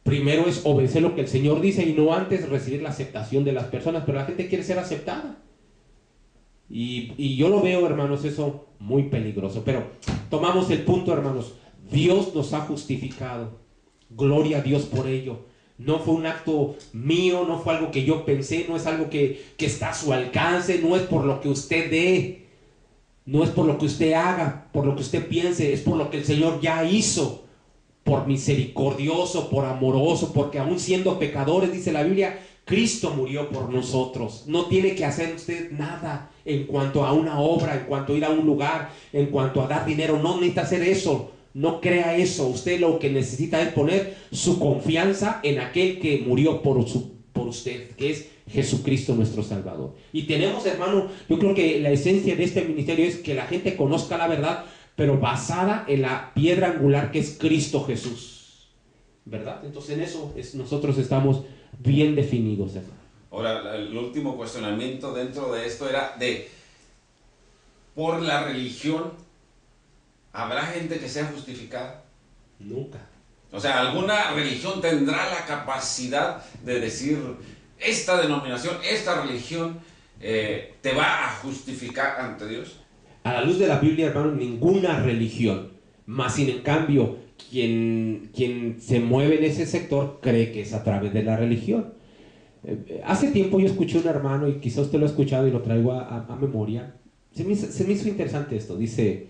Primero es obedecer lo que el Señor dice y no antes recibir la aceptación de las personas, pero la gente quiere ser aceptada. Y yo lo veo, hermanos, eso muy peligroso. Pero tomamos el punto, hermanos. Dios nos ha justificado. Gloria a Dios por ello. No fue un acto mío, no fue algo que yo pensé, no es algo que está a su alcance, no es por lo que usted dé, no es por lo que usted haga, por lo que usted piense, es por lo que el Señor ya hizo. Por misericordioso, por amoroso, porque aún siendo pecadores, dice la Biblia, Cristo murió por nosotros. No tiene que hacer usted nada en cuanto a una obra, en cuanto a ir a un lugar, en cuanto a dar dinero. No necesita hacer eso, no crea eso. Usted lo que necesita es poner su confianza en aquel que murió por usted, que es Jesucristo nuestro Salvador. Y tenemos, hermano, yo creo que la esencia de este ministerio es que la gente conozca la verdad, pero basada en la piedra angular que es Cristo Jesús, ¿verdad? Entonces en eso nosotros estamos bien definidos, hermano. Ahora, el último cuestionamiento dentro de esto era por la religión, ¿habrá gente que sea justificada? Nunca. O sea, ¿alguna religión tendrá la capacidad de decir, esta denominación, esta religión te va a justificar ante Dios? A la luz de la Biblia, hermano, ninguna religión, más sin en cambio, quien se mueve en ese sector cree que es a través de la religión. Hace tiempo yo escuché a un hermano, y quizás usted lo ha escuchado y lo traigo a memoria, se me hizo interesante esto. Dice,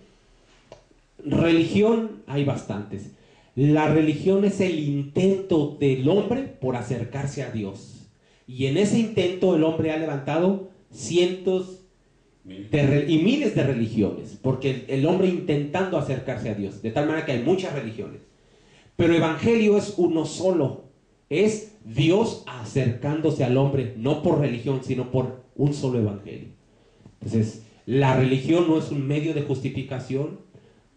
religión hay bastantes. La religión es el intento del hombre por acercarse a Dios. Y en ese intento el hombre ha levantado cientos y miles de religiones, porque el hombre intentando acercarse a Dios, de tal manera que hay muchas religiones. Pero evangelio es uno solo, es Dios acercándose al hombre, no por religión, sino por un solo evangelio. Entonces, la religión no es un medio de justificación,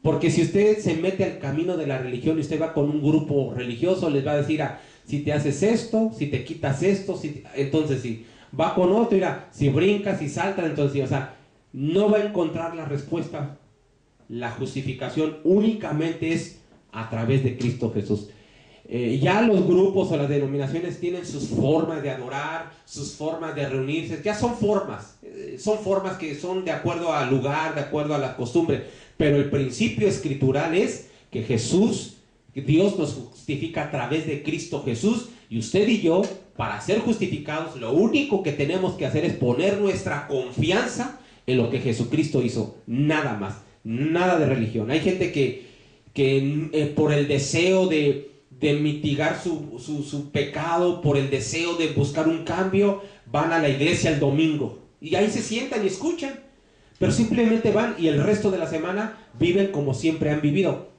porque si usted se mete al camino de la religión y usted va con un grupo religioso, les va a decir, si te haces esto, si te quitas esto, entonces sí. Va con otro, si brincas y saltas, entonces sí. O sea, no va a encontrar la respuesta. La justificación únicamente es a través de Cristo Jesús. Ya los grupos o las denominaciones tienen sus formas de adorar, sus formas de reunirse, ya son formas que son de acuerdo al lugar, de acuerdo a la costumbre, pero el principio escritural es que Dios nos justifica a través de Cristo Jesús, y usted y yo, para ser justificados, lo único que tenemos que hacer es poner nuestra confianza en lo que Jesucristo hizo, nada más, nada de religión. Hay gente que por el deseo de mitigar su pecado, por el deseo de buscar un cambio, van a la iglesia el domingo y ahí se sientan y escuchan, pero simplemente van y el resto de la semana viven como siempre han vivido.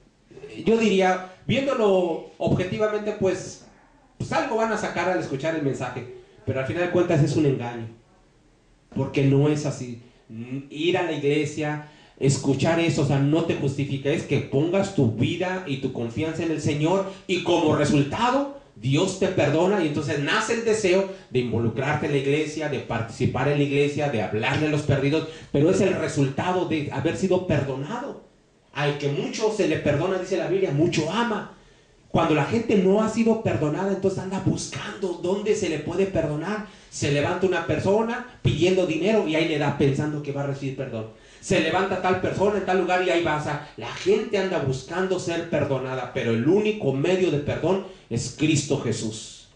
Yo diría, viéndolo objetivamente, pues algo van a sacar al escuchar el mensaje, pero al final de cuentas es un engaño, porque no es así. Ir a la iglesia, escuchar eso, o sea, no te justifica, es que pongas tu vida y tu confianza en el Señor, y como resultado Dios te perdona, y entonces nace el deseo de involucrarte en la iglesia, de participar en la iglesia, de hablarle a los perdidos, pero es el resultado de haber sido perdonado. Al que mucho se le perdona, dice la Biblia, mucho ama. Cuando la gente no ha sido perdonada, entonces anda buscando dónde se le puede perdonar. Se levanta una persona pidiendo dinero y ahí le da pensando que va a recibir perdón. Se levanta tal persona en tal lugar y ahí va. O sea, la gente anda buscando ser perdonada, pero el único medio de perdón es Cristo Jesús.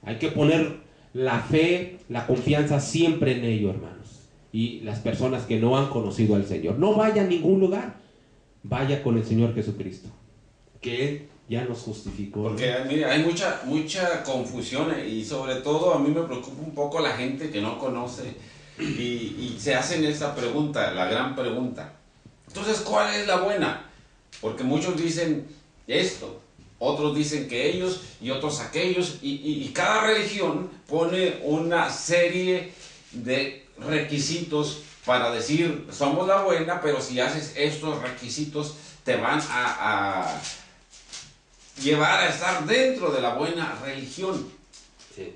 Hay que poner la fe, la confianza siempre en ello, hermanos. Y las personas que no han conocido al Señor, no vaya a ningún lugar, vaya con el Señor Jesucristo, que Él ya nos justificó. Porque mire, hay mucha confusión, y sobre todo a mí me preocupa un poco la gente que no conoce y se hacen esa pregunta, la gran pregunta. Entonces, ¿cuál es la buena? Porque muchos dicen esto, otros dicen que ellos y otros aquellos, y cada religión pone una serie de requisitos para decir, somos la buena, pero si haces estos requisitos te van a llevar a estar dentro de la buena religión. Sí.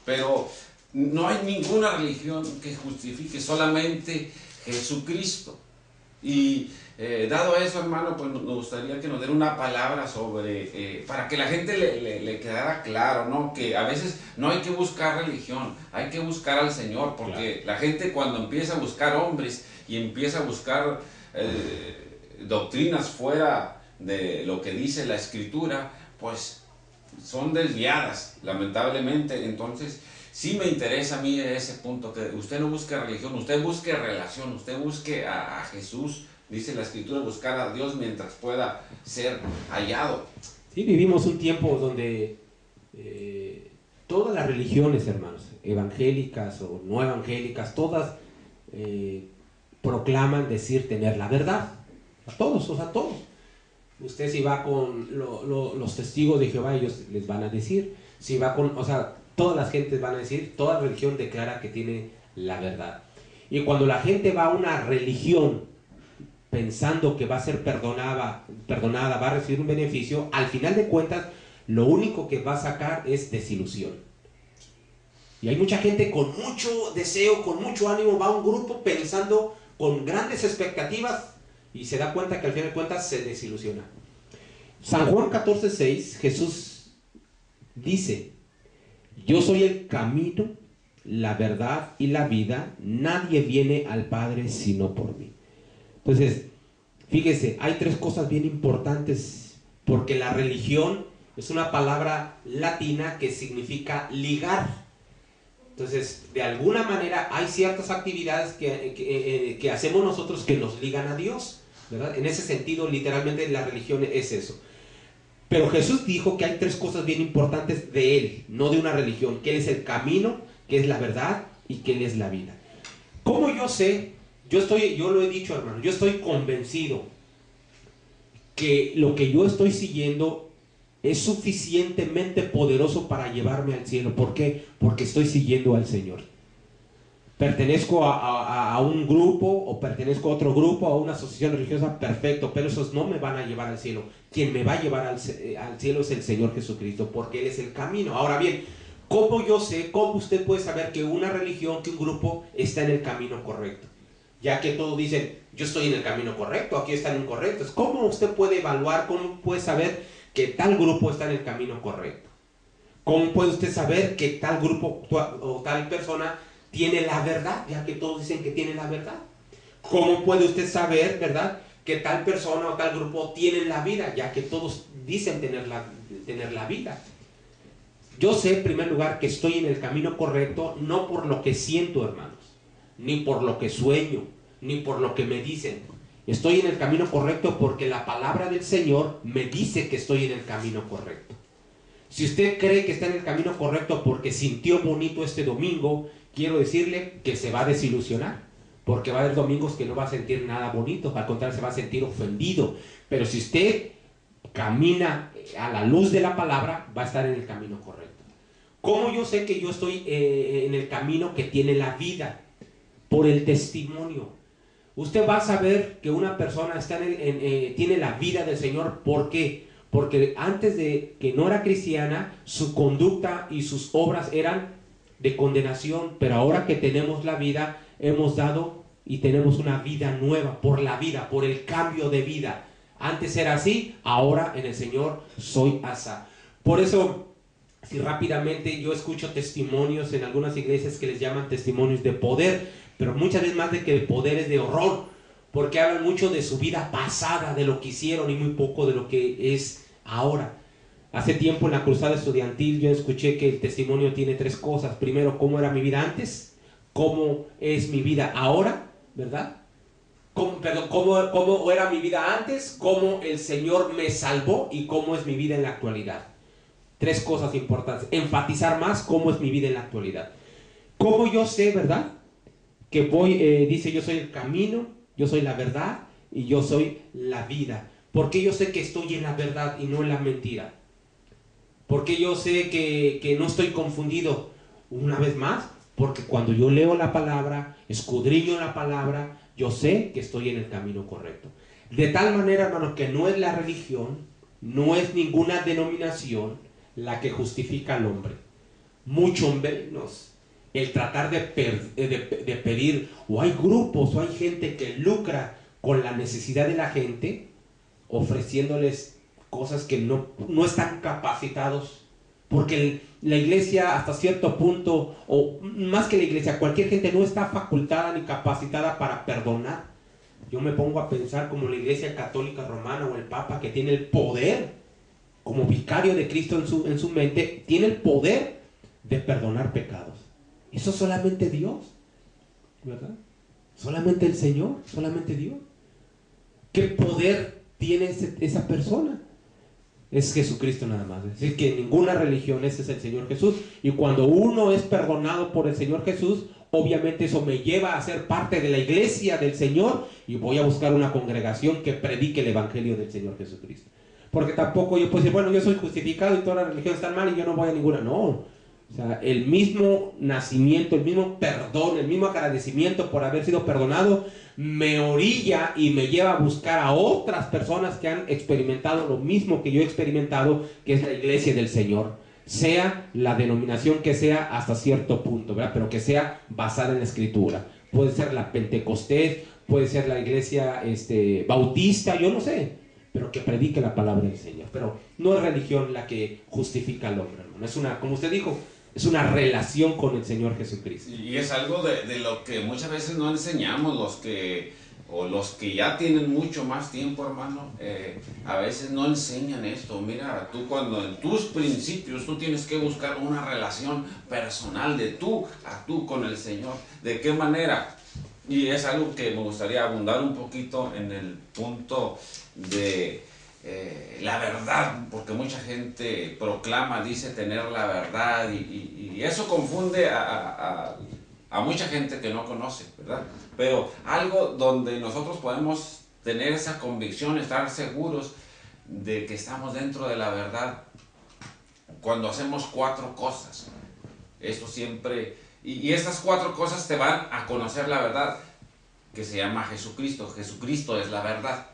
Pero no hay ninguna religión que justifique, solamente Jesucristo. Y dado eso, hermano, pues nos gustaría que nos diera una palabra sobre, para que la gente le quedara claro, ¿no? Que a veces no hay que buscar religión, hay que buscar al Señor, porque claro, la gente cuando empieza a buscar hombres y empieza a buscar doctrinas fuera de lo que dice la Escritura, pues son desviadas, lamentablemente. Entonces sí me interesa a mí ese punto, que usted no busque religión, usted busque relación, usted busque a Jesús. Dice la Escritura, buscar a Dios mientras pueda ser hallado. Sí, vivimos un tiempo donde todas las religiones, hermanos, evangélicas o no evangélicas, todas proclaman decir tener la verdad. A todos, o sea, todos. Usted si va con los testigos de Jehová, ellos les van a decir. Si va con, o sea, todas las gentes van a decir, toda religión declara que tiene la verdad. Y cuando la gente va a una religión pensando que va a ser perdonada, va a recibir un beneficio, al final de cuentas, lo único que va a sacar es desilusión. Y hay mucha gente con mucho deseo, con mucho ánimo, va a un grupo pensando con grandes expectativas y se da cuenta que al final de cuentas se desilusiona. San Juan 14:6, Jesús dice: yo soy el camino, la verdad y la vida, nadie viene al Padre sino por mí. Entonces, fíjese, hay tres cosas bien importantes, porque la religión es una palabra latina que significa ligar. Entonces, de alguna manera hay ciertas actividades que hacemos nosotros que nos ligan a Dios, ¿verdad? En ese sentido, literalmente la religión es eso. Pero Jesús dijo que hay tres cosas bien importantes de Él, no de una religión, que Él es el camino, que es la verdad y que Él es la vida. ¿Cómo yo sé? Yo lo he dicho, hermano, yo estoy convencido que lo que yo estoy siguiendo es suficientemente poderoso para llevarme al cielo. ¿Por qué? Porque estoy siguiendo al Señor. Pertenezco a un grupo o pertenezco a otro grupo, a una asociación religiosa, perfecto, pero esos no me van a llevar al cielo. Quien me va a llevar al cielo es el Señor Jesucristo, porque Él es el camino. Ahora bien, ¿cómo yo sé, cómo usted puede saber que una religión, que un grupo está en el camino correcto? Ya que todos dicen, yo estoy en el camino correcto, aquí están incorrectos. ¿Cómo usted puede evaluar, cómo puede saber que tal grupo está en el camino correcto? ¿Cómo puede usted saber que tal grupo o tal persona tiene la verdad, ya que todos dicen que tiene la verdad? ¿Cómo puede usted saber, verdad, que tal persona o tal grupo tiene la vida, ya que todos dicen tener la vida? Yo sé, en primer lugar, que estoy en el camino correcto, no por lo que siento, hermanos, ni por lo que sueño, ni por lo que me dicen. Estoy en el camino correcto porque la palabra del Señor me dice que estoy en el camino correcto. Si usted cree que está en el camino correcto porque sintió bonito este domingo, quiero decirle que se va a desilusionar, porque va a haber domingos que no va a sentir nada bonito, al contrario, se va a sentir ofendido. Pero si usted camina a la luz de la palabra, va a estar en el camino correcto. ¿Cómo yo sé que yo estoy en el camino que tiene la vida? Por el testimonio. Usted va a saber que una persona está tiene la vida del Señor. ¿Por qué? Porque antes de que no era cristiana, su conducta y sus obras eran de condenación, pero ahora que tenemos la vida, hemos dado y tenemos una vida nueva por la vida, por el cambio de vida. Antes era así, ahora en el Señor soy asá. Por eso, si rápidamente yo escucho testimonios en algunas iglesias que les llaman testimonios de poder, pero muchas veces más de que el poder es de horror, porque hablan mucho de su vida pasada, de lo que hicieron y muy poco de lo que es ahora. Hace tiempo en la cruzada estudiantil yo escuché que el testimonio tiene tres cosas. Primero, cómo era mi vida antes, cómo es mi vida ahora, ¿verdad? Cómo era mi vida antes, cómo el Señor me salvó y cómo es mi vida en la actualidad. Tres cosas importantes. Enfatizar más cómo es mi vida en la actualidad. ¿Cómo yo sé, verdad? Que dice, yo soy el camino, yo soy la verdad y yo soy la vida. ¿Por qué yo sé que estoy en la verdad y no en la mentira? ¿Por qué yo sé que no estoy confundido? Una vez más, porque cuando yo leo la palabra, escudriño la palabra, yo sé que estoy en el camino correcto. De tal manera, hermanos, que no es la religión, no es ninguna denominación la que justifica al hombre. Mucho menos el tratar de pedir, o hay grupos, o hay gente que lucra con la necesidad de la gente, ofreciéndoles cosas que no están capacitados, porque la iglesia hasta cierto punto, o más que la iglesia, cualquier gente no está facultada ni capacitada para perdonar. Yo me pongo a pensar como la iglesia católica romana o el papa, que tiene el poder, como vicario de Cristo en su mente, tiene el poder de perdonar pecados. Eso solamente Dios, ¿verdad? Solamente el Señor, solamente Dios. ¿Qué poder tiene esa persona? Es Jesucristo nada más. Es decir, que en ninguna religión ese es el Señor Jesús. Y cuando uno es perdonado por el Señor Jesús, obviamente eso me lleva a ser parte de la iglesia del Señor y voy a buscar una congregación que predique el evangelio del Señor Jesucristo. Porque tampoco yo puedo decir, bueno, yo soy justificado y todas las religiones están mal y yo no voy a ninguna. No. O sea, el mismo nacimiento, el mismo perdón, el mismo agradecimiento por haber sido perdonado me orilla y me lleva a buscar a otras personas que han experimentado lo mismo que yo he experimentado, que es la iglesia del Señor. sea la denominación que sea hasta cierto punto, ¿verdad? Pero que sea basada en la Escritura. Puede ser la Pentecostés, puede ser la iglesia bautista, yo no sé, pero que predique la palabra del Señor. Pero no es religión la que justifica al hombre, hermano. Es una, como usted dijo, es una relación con el Señor Jesucristo. Y es algo de lo que muchas veces no enseñamos los que ya tienen mucho más tiempo, hermano. A veces no enseñan esto. Mira, tú cuando en tus principios tú tienes que buscar una relación personal de tú a tú con el Señor. ¿De qué manera? Y es algo que me gustaría abundar un poquito en el punto de la verdad, porque mucha gente proclama, dice tener la verdad, y eso confunde a mucha gente que no conoce, ¿verdad? Pero algo donde nosotros podemos tener esa convicción, estar seguros de que estamos dentro de la verdad, cuando hacemos 4 cosas. Esto siempre, y estas 4 cosas te van a conocer la verdad, que se llama Jesucristo. Jesucristo es la verdad.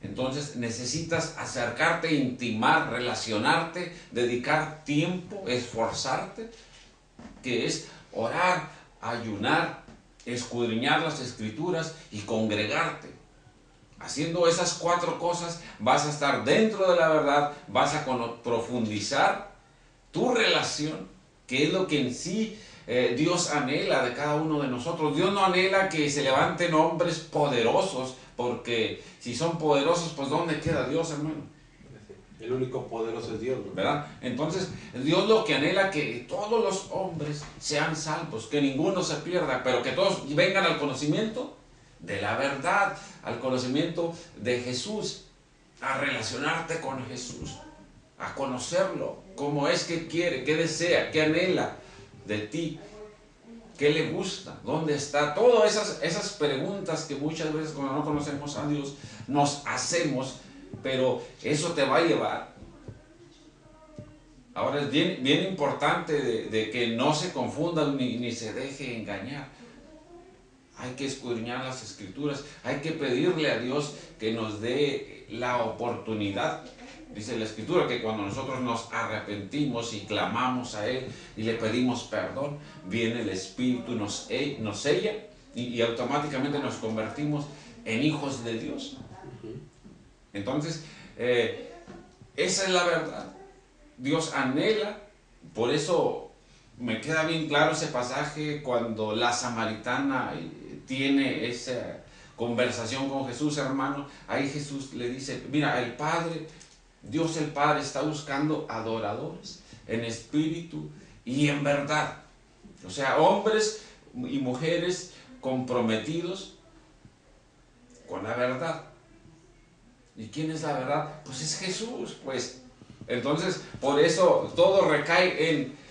Entonces necesitas acercarte, intimar, relacionarte, dedicar tiempo, esforzarte, que es orar, ayunar, escudriñar las Escrituras y congregarte. Haciendo esas 4 cosas vas a estar dentro de la verdad, vas a profundizar tu relación, que es lo que en sí Dios anhela de cada uno de nosotros. Dios no anhela que se levanten hombres poderosos, porque si son poderosos, pues ¿dónde queda Dios, hermano? El único poderoso es Dios, ¿no? ¿Verdad? Entonces, Dios lo que anhela que todos los hombres sean salvos, que ninguno se pierda, pero que todos vengan al conocimiento de la verdad, al conocimiento de Jesús, a relacionarte con Jesús, a conocerlo, cómo es que quiere, qué desea, qué anhela de ti, qué le gusta, dónde está. Todas esas preguntas que muchas veces cuando no conocemos a Dios nos hacemos, pero eso te va a llevar. Ahora es bien importante de que no se confundan ni se deje engañar. Hay que escudriñar las Escrituras, hay que pedirle a Dios que nos dé la oportunidad. Dice la Escritura que cuando nosotros nos arrepentimos y clamamos a Él y le pedimos perdón, viene el Espíritu, nos sella y automáticamente nos convertimos en hijos de Dios. Entonces, esa es la verdad. Dios anhela, por eso me queda bien claro ese pasaje cuando la samaritana tiene esa conversación con Jesús, hermano. Ahí Jesús le dice, mira, el Padre, Dios el Padre está buscando adoradores en espíritu y en verdad. O sea, hombres y mujeres comprometidos con la verdad. ¿Y quién es la verdad? Pues es Jesús, pues. Entonces, por eso todo recae en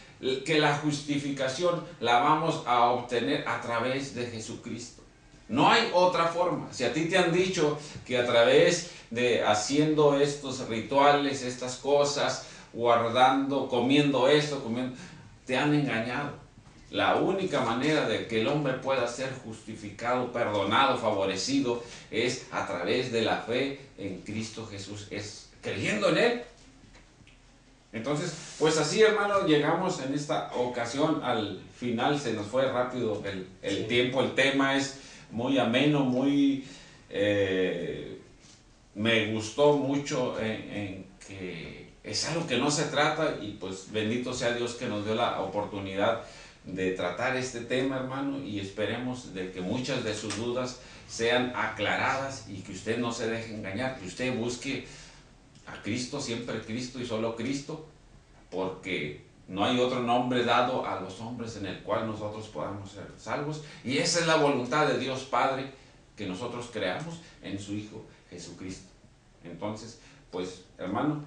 que la justificación la vamos a obtener a través de Jesucristo. No hay otra forma. Si a ti te han dicho que a través de haciendo estos rituales, estas cosas, guardando, comiendo esto, te han engañado. La única manera de que el hombre pueda ser justificado, perdonado, favorecido, es a través de la fe en Cristo Jesús, es creyendo en Él. Entonces, pues así, hermano, llegamos en esta ocasión al final. Se nos fue rápido el tiempo. El tema es muy ameno, muy me gustó mucho en que es algo que no se trata, y pues bendito sea Dios que nos dio la oportunidad de tratar este tema, hermano, y esperemos de que muchas de sus dudas sean aclaradas y que usted no se deje engañar, que usted busque a Cristo, siempre Cristo y solo Cristo, porque no hay otro nombre dado a los hombres en el cual nosotros podamos ser salvos, y esa es la voluntad de Dios Padre, que nosotros creamos en su Hijo Jesucristo. Entonces, pues, hermano,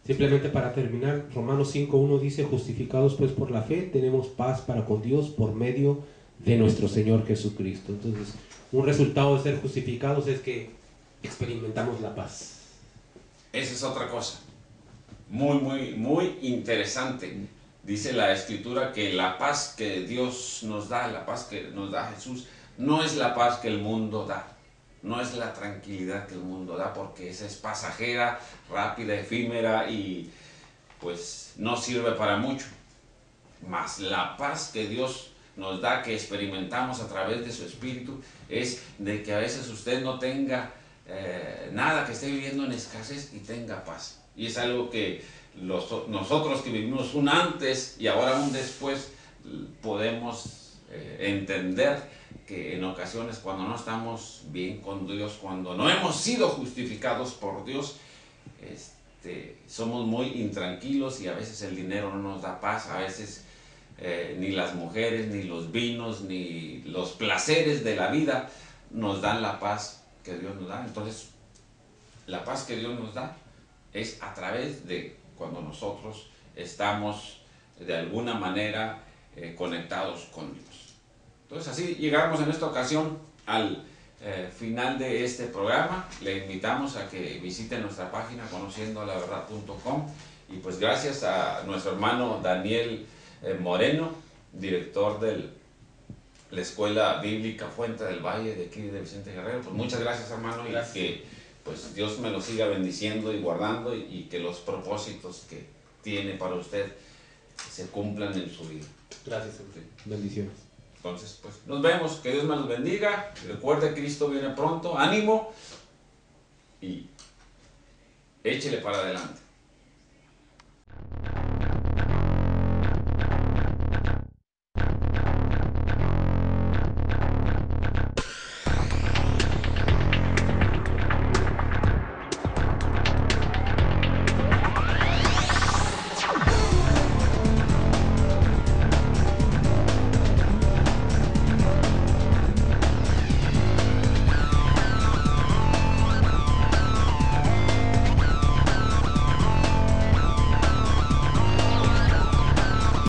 simplemente para terminar, Romanos 5:1 dice, justificados pues por la fe, tenemos paz para con Dios por medio de nuestro Señor Jesucristo. Entonces, un resultado de ser justificados es que experimentamos la paz. Esa es otra cosa muy, muy, muy interesante. Dice la Escritura que la paz que Dios nos da, la paz que nos da Jesús, no es la paz que el mundo da. No es la tranquilidad que el mundo da, porque esa es pasajera, rápida, efímera, y pues no sirve para mucho. Mas la paz que Dios nos da, que experimentamos a través de su Espíritu, es de que a veces usted no tenga nada, que esté viviendo en escasez y tenga paz. Y es algo que nosotros que vivimos un antes y ahora un después podemos entender, que en ocasiones cuando no estamos bien con Dios, cuando no hemos sido justificados por Dios, somos muy intranquilos y a veces el dinero no nos da paz, a veces ni las mujeres, ni los vinos, ni los placeres de la vida nos dan la paz que Dios nos da. Entonces, la paz que Dios nos da es a través de cuando nosotros estamos de alguna manera conectados con Dios. Entonces, así llegamos en esta ocasión al final de este programa. Le invitamos a que visite nuestra página conociendolaverdad.com, y pues gracias a nuestro hermano Daniel Moreno, director de la Escuela Bíblica Fuente del Valle de aquí de Vicente Guerrero. Pues muchas gracias, hermano, gracias. Y que pues Dios me lo siga bendiciendo y guardando, y que los propósitos que tiene para usted se cumplan en su vida. Gracias, bendiciones. Entonces, pues nos vemos, que Dios me los bendiga. Recuerde, Cristo viene pronto, ánimo y échele para adelante.